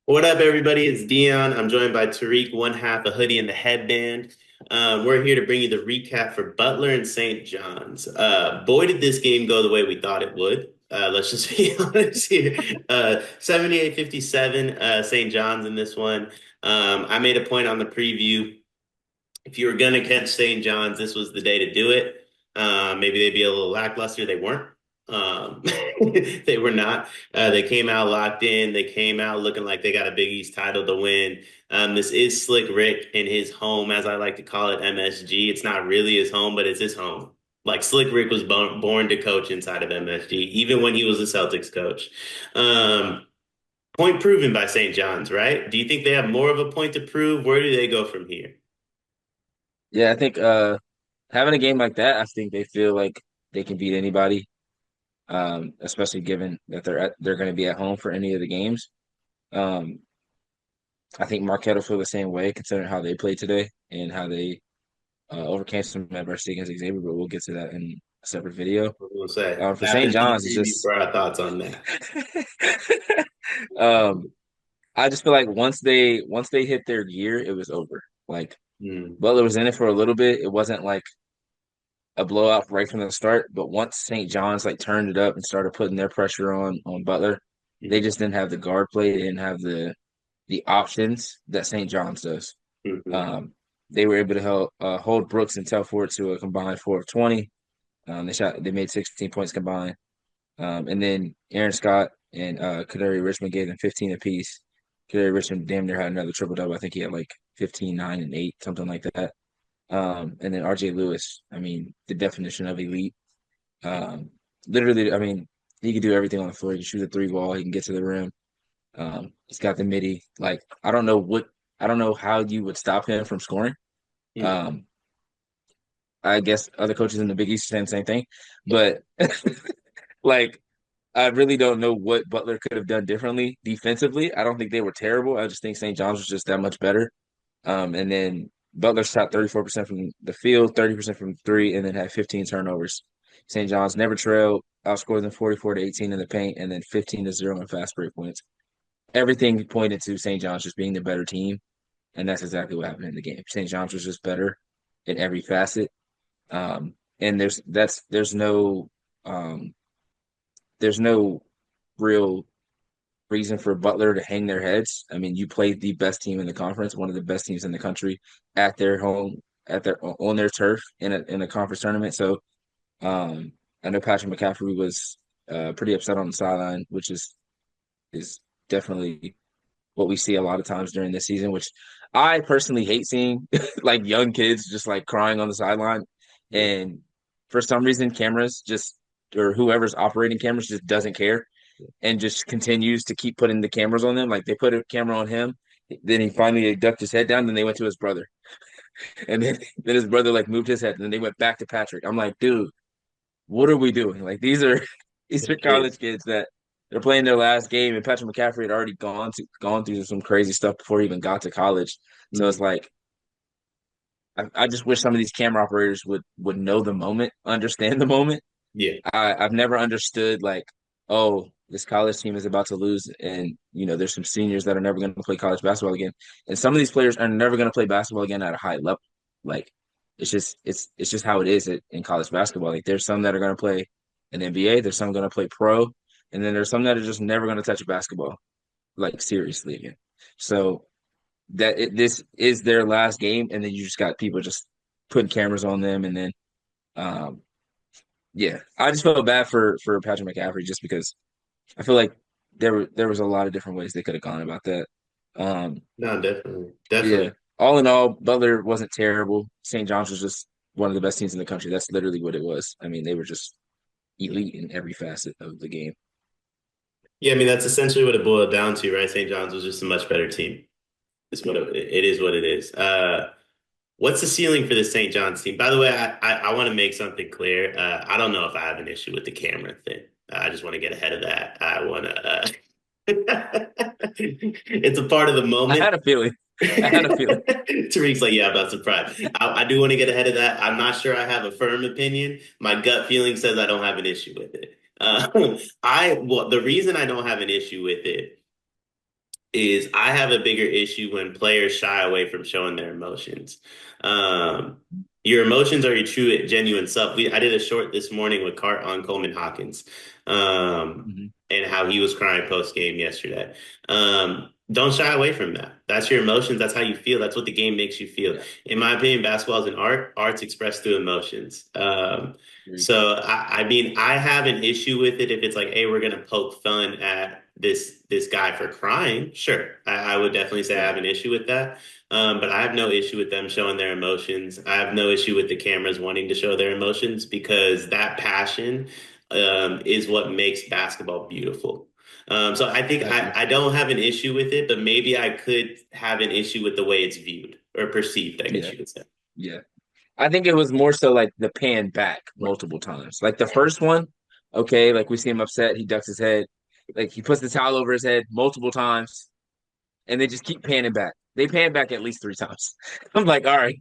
What up, everybody? It's Dion. I'm joined by Tariq, one half, a hoodie, and the headband. We're here to bring you the recap for Butler and St. John's. Boy, did this game go the way we thought it would. Let's just be honest here. 78-57, St. John's in this one. I made a point on the preview. If you were going to catch St. John's, this was the day to do it. Maybe they'd be a little lackluster. They weren't. Um, they were not. They came out locked in. They came out looking like they got a Big East title to win. This is Slick Rick in his home, as I like to call it, MSG. It's not really his home, but it's his home. Like Slick Rick was born to coach inside of MSG, even when he was a Celtics coach. Um, Point proven by St. John's, right? Do you think they have more of a point to prove? Where do they go from here? Yeah, I think having a game like that, I think they feel like they can beat anybody, especially given that they're going to be at home for any of the games. Um, I think Marquette will feel the same way, considering how they played today and how they overcame some adversity against Xavier. But we'll get to that in a separate video. We'll say For after St. the John's, it's preview just for our thoughts on that. um, I just feel like once they hit their gear, it was over. Like Hmm. Butler was in it for a little bit. It wasn't like a blowout right from the start. But once St. John's like turned it up and started putting their pressure on Butler, they just didn't have the guard play. They didn't have the options that St. John's does. Hmm. Um, they were able to hold Brooks and Telford to a combined 4 of 20. They made 16 points combined. And then Aaron Scott and Kadari Richmond gave them 15 apiece. Kadari Richmond damn near had another triple double. I think he had like 15, 9, and 8, something like that. And then RJ Lewis, I mean, the definition of elite. Um, Literally, I mean, he can do everything on the floor. He can shoot a three ball. He can get to the rim. He's got the midi. Like, I don't know how you would stop him from scoring. Hmm. Um, I guess other coaches in the Big East are saying the same thing, but like, I really don't know what Butler could have done differently defensively. I don't think they were terrible. I just think St. John's was just that much better. And then Butler shot 34% from the field, 30% from three, and then had 15 turnovers. St. John's never trailed, outscored them 44-18 in the paint, and then 15-0 in fast break points. Everything pointed to St. John's just being the better team, and that's exactly what happened in the game. St. John's was just better in every facet. And um, there's no real reason for Butler to hang their heads. I mean, you played the best team in the conference, one of the best teams in the country at their home, at their on their turf in a conference tournament. So I know Patrick McCaffrey was pretty upset on the sideline, which is definitely what we see a lot of times during this season, which I personally hate seeing like young kids just like crying on the sideline. Yeah. And for some reason, cameras just or whoever's operating cameras just doesn't care and just continues to keep putting the cameras on them. Like they put a camera on him, then he finally ducked his head down, then they went to his brother. And then his brother like moved his head, and then they went back to Patrick. I'm like, dude, what are we doing? Like these are these are Kids. college kids that they're playing their last game, and Patrick McCaffrey had already gone through some crazy stuff before he even got to college. So it's Mhm. like I just wish some of these camera operators would know the moment, understand the moment. Yeah. I've never understood like, oh, this college team is about to lose, and there's some seniors that are never going to play college basketball again, and some of these players are never going to play basketball again at a high level. Like it's just how it is in college basketball. Like there's some that are going to play in the NBA, there's some going to play pro, and then there's some that are just never going to touch a basketball like seriously again. So this is their last game, and then you just got people just putting cameras on them, and then um, yeah, I just felt bad for Patrick McCaffrey just because I feel like there was a lot of different ways they could have gone about that. Um, No, definitely. yeah, Definitely. all in all, Butler wasn't terrible. St. John's was just one of the best teams in the country. That's literally what it was. I mean, they were just elite in every facet of the game. Yeah, I mean that's essentially what it boiled down to, right? St. John's was just a much better team. It is what it is. What's the ceiling for the St. John's team? By the way, I want to make something clear. I don't know if I have an issue with the camera thing. I just want to get ahead of that. I want to. It's a part of the I moment. had a feeling. I had a feeling. Tariq's like, yeah, I'm not surprised. I do want to get ahead of that. I'm not sure I have a firm opinion. My gut feeling says I don't have an issue with it. The reason I don't have an issue with it is I have a bigger issue when players shy away from showing their emotions. Um, your emotions are your true, genuine self. I did a short this morning with Cart on Coleman Hawkins, Hmm. and how he was crying post game yesterday. Don't shy away from that. That's your emotions. That's how you feel. That's what the game makes you feel. Yeah, In my opinion, basketball is an art. Art's expressed through emotions. agreed. So I have an issue with it if it's like, hey, we're gonna poke fun at this guy for crying. Sure, I would definitely say I Right. have an issue with that. But I have no issue with them showing their emotions. I have no issue with the cameras wanting to show their emotions because that passion is what makes basketball beautiful. So I think I agree. I don't have an issue with it, but maybe I could have an issue with the way it's viewed or perceived, I guess Yeah, you could say. yeah. I think it was more so like the pan back multiple times. Like the first one, okay, like we see him upset, he ducks his head, like he puts the towel over his head multiple times, and they just keep panning back. They pan back at least 3 times. I'm like, all right,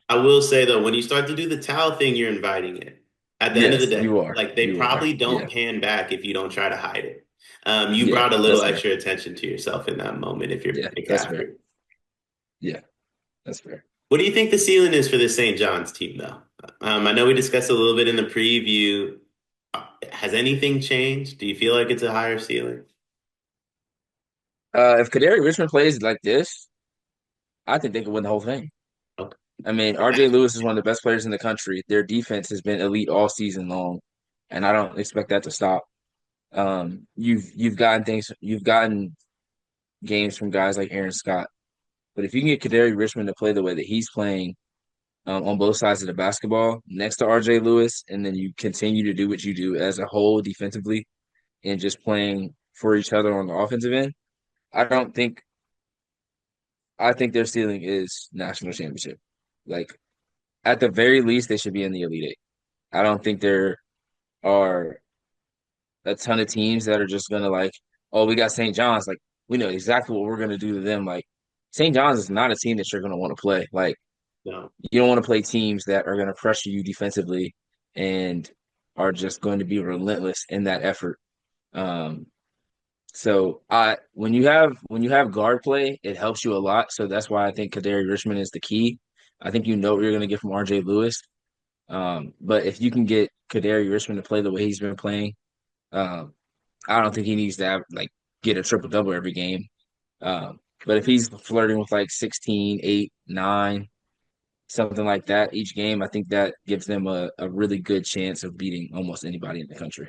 I will say though, when you start to do the towel thing, you're inviting it. At the end of the yes, day, you are, like they you are, probably don't yeah, pan back if you don't try to hide it. You yeah, brought a little that's fair, extra attention to yourself in that moment if you're yeah, playing that's fair, after. yeah, that's fair. What do you think the ceiling is for this St. John's team, though? I know we discussed a little bit in the preview. Has anything changed? Do you feel like it's a higher ceiling? If Kadari Richmond plays like this, I think they could win the whole thing. Okay. I mean, RJ Okay. Lewis is one of the best players in the country. Their defense has been elite all season long, and I don't expect that to stop. You've gotten games from guys like Aaron Scott, but if you can get Kadari Richmond to play the way that he's playing on both sides of the basketball next to RJ Lewis, and then you continue to do what you do as a whole defensively and just playing for each other on the offensive end, I don't think I think their ceiling is national championship. Like at the very least, they should be in the Elite Eight. I don't think there are a ton of teams that are just gonna like, oh, we got St. John's. Like we know exactly what we're gonna do to them. Like St. John's is not a team that you're gonna want to play. Like No. you don't want to play teams that are gonna pressure you defensively and are just going to be relentless in that effort. Um, so I when you have guard play, it helps you a lot. So that's why I think Kadari Richmond is the key. I think you know what you're gonna get from RJ Lewis. But if you can get Kadari Richmond to play the way he's been playing, um, I don't think he needs to have like get a triple double every game. But if he's flirting with like 16, 8, 9, something like that each game, I think that gives them a really good chance of beating almost anybody in the country.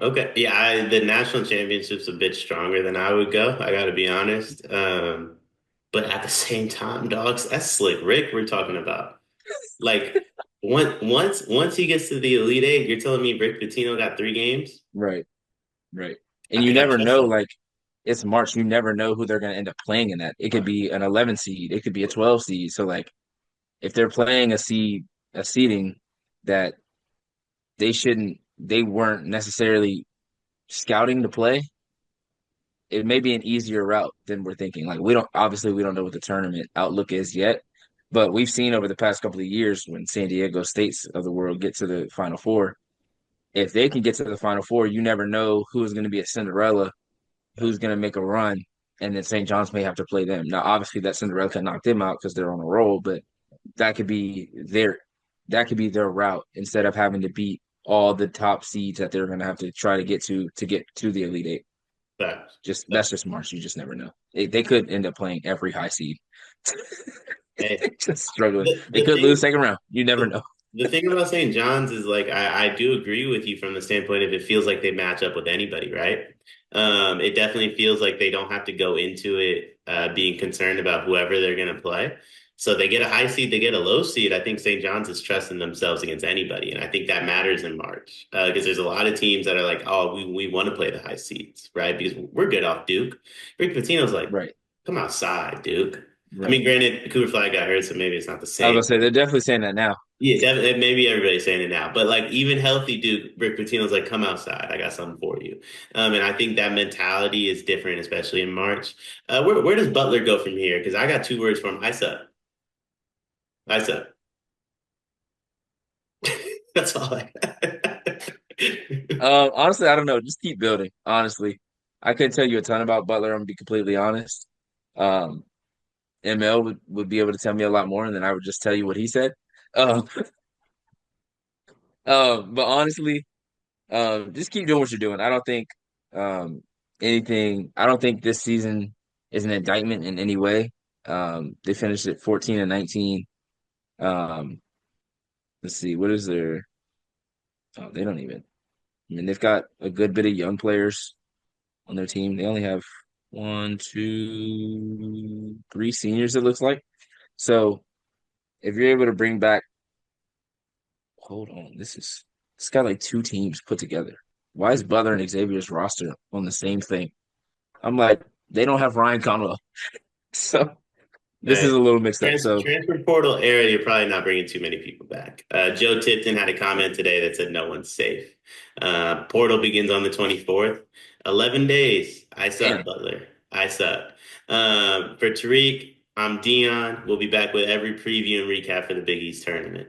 Okay. Yeah, the national championship's a bit stronger than I would go. I got to be honest. But at the same time, dogs, that's Slick Rick we're talking about. Like, once he gets to the Elite Eight, you're telling me Rick Pitino got 3 games? Right, right. I And you think I never trust know, him. like it's March, you never know who they're gonna end up playing in that. It could be an 11 seed, it could be a 12 seed. So like if they're playing a seeding that they weren't necessarily scouting to play, it may be an easier route than we're thinking. Like we don't know what the tournament outlook is yet, but we've seen over the past couple of years when San Diego States of the world get to the Final Four, if they can get to the Final Four, you never know who's going to be a Cinderella, who's going to make a run, and then St. John's may have to play them. Now, obviously, that Cinderella can knock them out because they're on a roll, but that could be their that could be their route instead of having to beat all the top seeds that they're going to have to try to get to the Elite Eight. Facts. Just that's just March. You just never know. They could end up playing every high seed. Hey, Just struggling. They the could lose thing second round. You never the, know. the thing about St. John's is like I do agree with you from the standpoint of it feels like they match up with anybody, right? It definitely feels like they don't have to go into it being concerned about whoever they're going to play. So they get a high seed, they get a low seed. I think St. John's is trusting themselves against anybody, and I think that matters in March because there's a lot of teams that are like, oh, we want to play the high seeds, right? Because we're good off Duke. Rick Pitino's like, Right. come outside, Duke. I Right. mean, granted, Cooper Flag got hurt, so maybe it's not the I was same. gonna say they're definitely saying that now. Yeah, definitely. Maybe everybody's saying it now, but like even healthy Duke, Rick Pitino's like, come outside. I got something for you. And I think that mentality is different, especially in March. Where does Butler go from here? Because I got 2 words for him. I suck. I suck. That's all I got. Honestly, I don't know. Just keep building. Honestly, I couldn't tell you a ton about Butler. I'm gonna be completely honest. Um, ML would be able to tell me a lot more, and then I would just tell you what he said. Um, but honestly, just keep doing what you're doing. I don't think um, anything. I don't think this season is an indictment in any way. They finished at 14 and 19. Um, let's see, what is their? Oh, they don't even. I mean, they've got a good bit of young players on their team. They only have one, two, three seniors, it looks like. So if you're able to bring back, hold on, it's got like two teams put together. Why is Butler and Xavier's roster on the same thing? I'm like, they don't have Ryan Conwell. So this is Right. a little mixed up. So Transfer portal area, you're probably not bringing too many people back. Joe Tipton had a comment today that said no one's safe. Portal begins on the 24th. 11 days. I suck, damn. Butler. I suck. For Tariq, I'm Dion. We'll be back with every preview and recap for the Big East tournament.